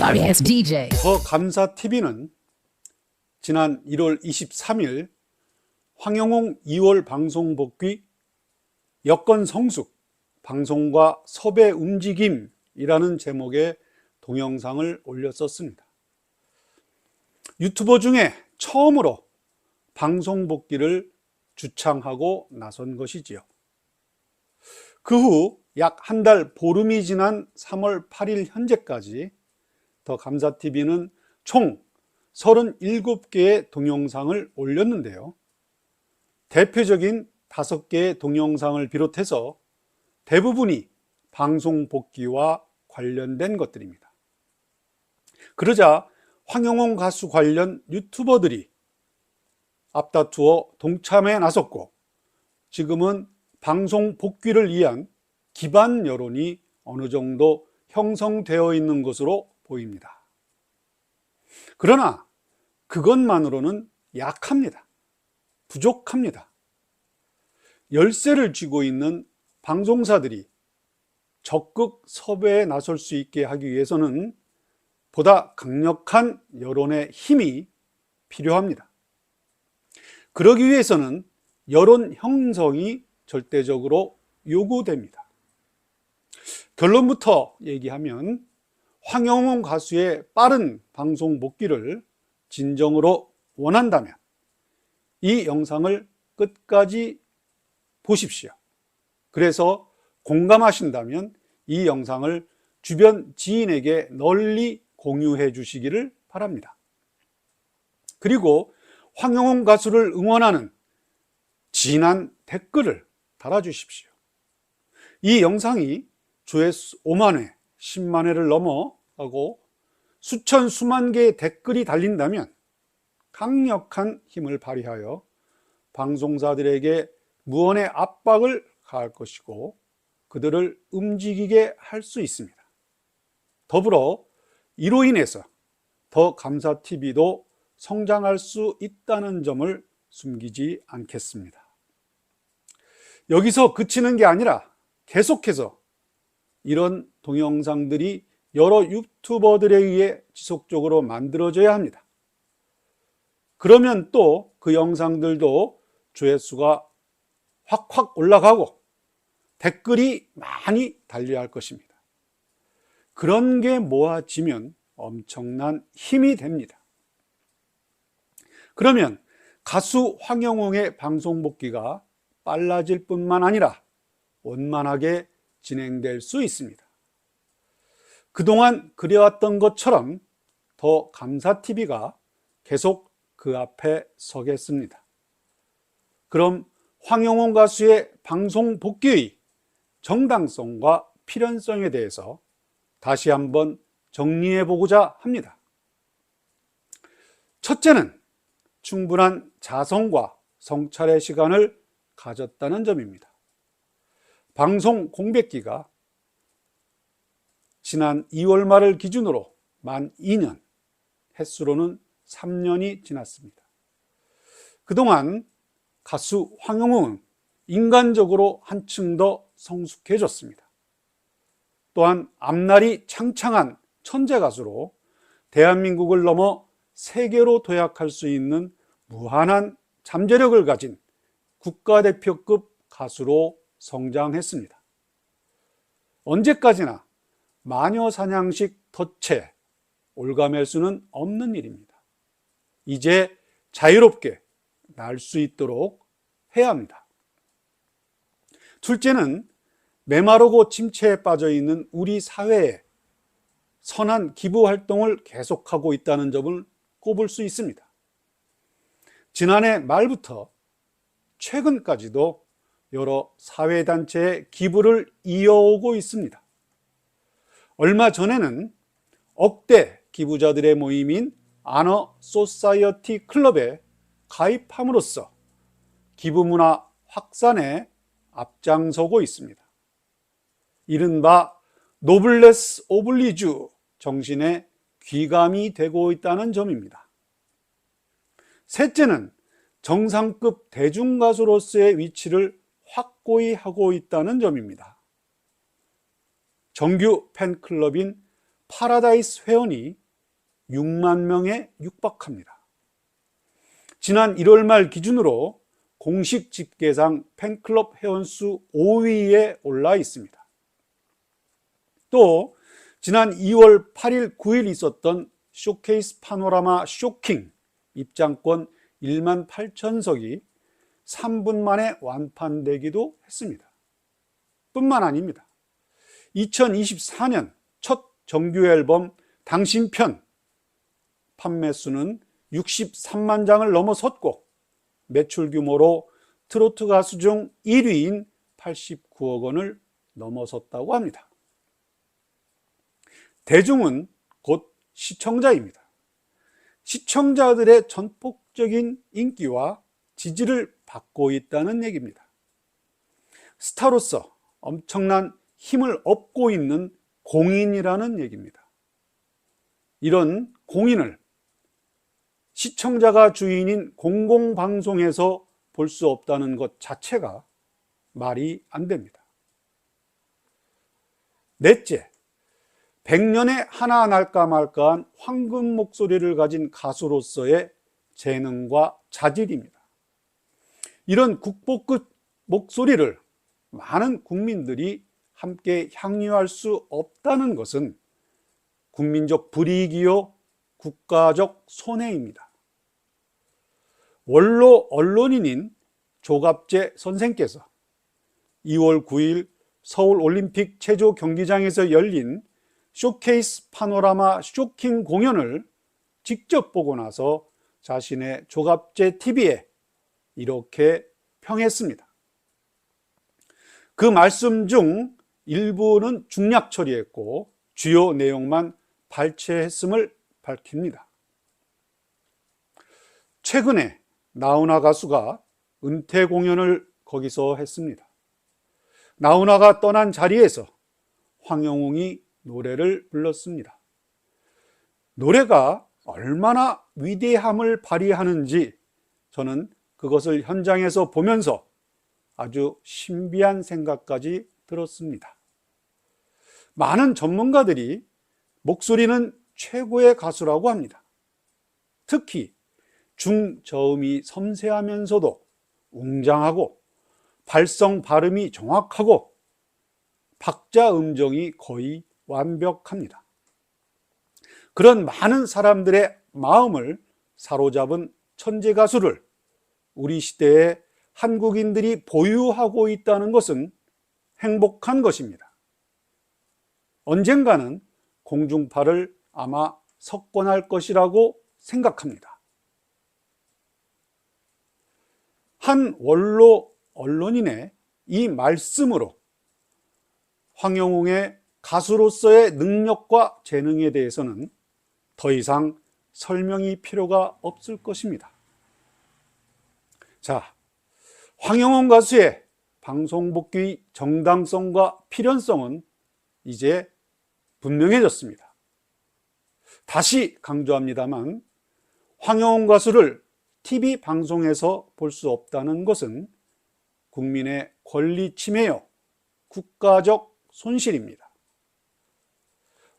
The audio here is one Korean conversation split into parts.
Sorry ass DJ. 더 감사TV는 지난 1월 23일 황영홍 2월 방송 복귀 여건 성숙 방송과 섭외 움직임이라는 제목의 동영상을 올렸었습니다. 유튜버 중에 처음으로 방송 복귀를 주창하고 나선 것이지요. 그 후 약 한 달 보름이 지난 3월 8일 현재까지 더 감사TV는 총 37개의 동영상을 올렸는데요. 대표적인 5개의 동영상을 비롯해서 대부분이 방송 복귀와 관련된 것들입니다. 그러자 황영홍 가수 관련 유튜버들이 앞다투어 동참에 나섰고, 지금은 방송 복귀를 위한 기반 여론이 어느 정도 형성되어 있는 것으로 보입니다. 그러나 그것만으로는 약합니다. 부족합니다. 열쇠를 쥐고 있는 방송사들이 적극 섭외에 나설 수 있게 하기 위해서는 보다 강력한 여론의 힘이 필요합니다. 그러기 위해서는 여론 형성이 절대적으로 요구됩니다. 결론부터 얘기하면 황영홍 가수의 빠른 방송 복귀를 진정으로 원한다면 이 영상을 끝까지 보십시오. 그래서 공감하신다면 이 영상을 주변 지인에게 널리 공유해 주시기를 바랍니다. 그리고 황영홍 가수를 응원하는 진한 댓글을 달아주십시오. 이 영상이 조회수 5만 회, 10만 회를 넘어가고 수천 수만 개의 댓글이 달린다면 강력한 힘을 발휘하여 방송사들에게 무언의 압박을 가할 것이고 그들을 움직이게 할 수 있습니다. 더불어 이로 인해서 더 감사TV도 성장할 수 있다는 점을 숨기지 않겠습니다. 여기서 그치는 게 아니라 계속해서 이런 동영상들이 여러 유튜버들에 의해 지속적으로 만들어져야 합니다. 그러면 또 그 영상들도 조회수가 확확 올라가고 댓글이 많이 달려야 할 것입니다. 그런 게 모아지면 엄청난 힘이 됩니다. 그러면 가수 황영홍의 방송 복귀가 빨라질 뿐만 아니라 원만하게 진행될 수 있습니다. 그동안 그래왔던 것처럼 더 감사TV가 계속 그 앞에 서겠습니다. 그럼 황영홍 가수의 방송 복귀의 정당성과 필연성에 대해서 다시 한번 정리해 보고자 합니다. 첫째는 충분한 자성과 성찰의 시간을 가졌다는 점입니다. 방송 공백기가 지난 2월 말을 기준으로 만 2년, 횟수로는 3년이 지났습니다. 그동안 가수 황영홍은 인간적으로 한층 더 성숙해졌습니다. 또한 앞날이 창창한 천재 가수로 대한민국을 넘어 세계로 도약할 수 있는 무한한 잠재력을 가진 국가대표급 가수로 성장했습니다. 언제까지나 마녀사냥식 덫에 올가맬 수는 없는 일입니다. 이제 자유롭게 날 수 있도록 해야 합니다. 둘째는 메마르고 침체에 빠져 있는 우리 사회에 선한 기부 활동을 계속하고 있다는 점을 꼽을 수 있습니다. 지난해 말부터 최근까지도 여러 사회단체에 기부를 이어오고 있습니다. 얼마 전에는 억대 기부자들의 모임인 아너 소사이어티 클럽에 가입함으로써 기부문화 확산에 앞장서고 있습니다. 이른바 노블레스 오블리주 정신에 귀감이 되고 있다는 점입니다. 셋째는 정상급 대중가수로서의 위치를 확고히 하고 있다는 점입니다. 정규 팬클럽인 파라다이스 회원이 6만 명에 육박합니다. 지난 1월 말 기준으로 공식 집계상 팬클럽 회원수 5위에 올라 있습니다. 또 지난 2월 8일 9일 있었던 쇼케이스 파노라마 쇼킹 입장권 1만 8천석이 3분 만에 완판되기도 했습니다. 뿐만 아닙니다. 2024년 첫 정규 앨범 당신 편 판매 수는 63만 장을 넘어섰고 매출 규모로 트로트 가수 중 1위인 89억 원을 넘어섰다고 합니다. 대중은 곧 시청자입니다. 시청자들의 전폭적인 인기와 지지를 받고 있다는 얘기입니다. 스타로서 엄청난 힘을 얻고 있는 공인이라는 얘기입니다. 이런 공인을 시청자가 주인인 공공방송에서 볼 수 없다는 것 자체가 말이 안 됩니다. 넷째, 100년에 하나 날까 말까한 황금 목소리를 가진 가수로서의 재능과 자질입니다. 이런 국보급 목소리를 많은 국민들이 함께 향유할 수 없다는 것은 국민적 불이익이요 국가적 손해입니다. 원로 언론인인 조갑재 선생께서 2월 9일 서울올림픽 체조 경기장에서 열린 쇼케이스 파노라마 쇼킹 공연을 직접 보고 나서 자신의 조갑재 TV에 이렇게 평했습니다. 그 말씀 중 일부는 중략 처리했고 주요 내용만 발췌했음을 밝힙니다. 최근에 나훈아 가수가 은퇴 공연을 거기서 했습니다. 나훈아가 떠난 자리에서 황영웅이 노래를 불렀습니다. 노래가 얼마나 위대함을 발휘하는지 저는 그것을 현장에서 보면서 아주 신비한 생각까지 들었습니다. 많은 전문가들이 목소리는 최고의 가수라고 합니다. 특히 중저음이 섬세하면서도 웅장하고 발성 발음이 정확하고 박자 음정이 거의 완벽합니다. 그런 많은 사람들의 마음을 사로잡은 천재 가수를 우리 시대에 한국인들이 보유하고 있다는 것은 행복한 것입니다. 언젠가는 공중파를 아마 석권할 것이라고 생각합니다. 한 원로 언론인의 이 말씀으로 황영웅의 가수로서의 능력과 재능에 대해서는 더 이상 설명이 필요가 없을 것입니다. 자, 황영웅 가수의 방송 복귀 정당성과 필연성은 이제 분명해졌습니다. 다시 강조합니다만 황영웅 가수를 TV 방송에서 볼 수 없다는 것은 국민의 권리 침해요 국가적 손실입니다.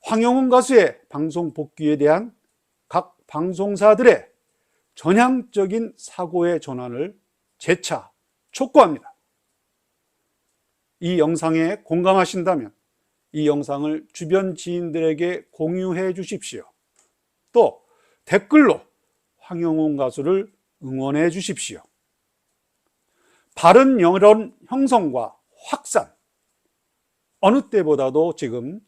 황영웅 가수의 방송 복귀에 대한 각 방송사들의 전향적인 사고의 전환을 재차 촉구합니다. 이 영상에 공감하신다면 이 영상을 주변 지인들에게 공유해 주십시오. 또 댓글로 황영웅 가수를 응원해 주십시오. 바른 여론 형성과 확산, 어느 때보다도 지금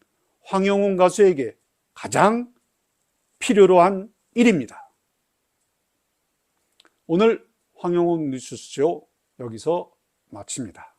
황영웅 가수에게 가장 필요로 한 일입니다. 오늘 황영웅 뉴스쇼 여기서 마칩니다.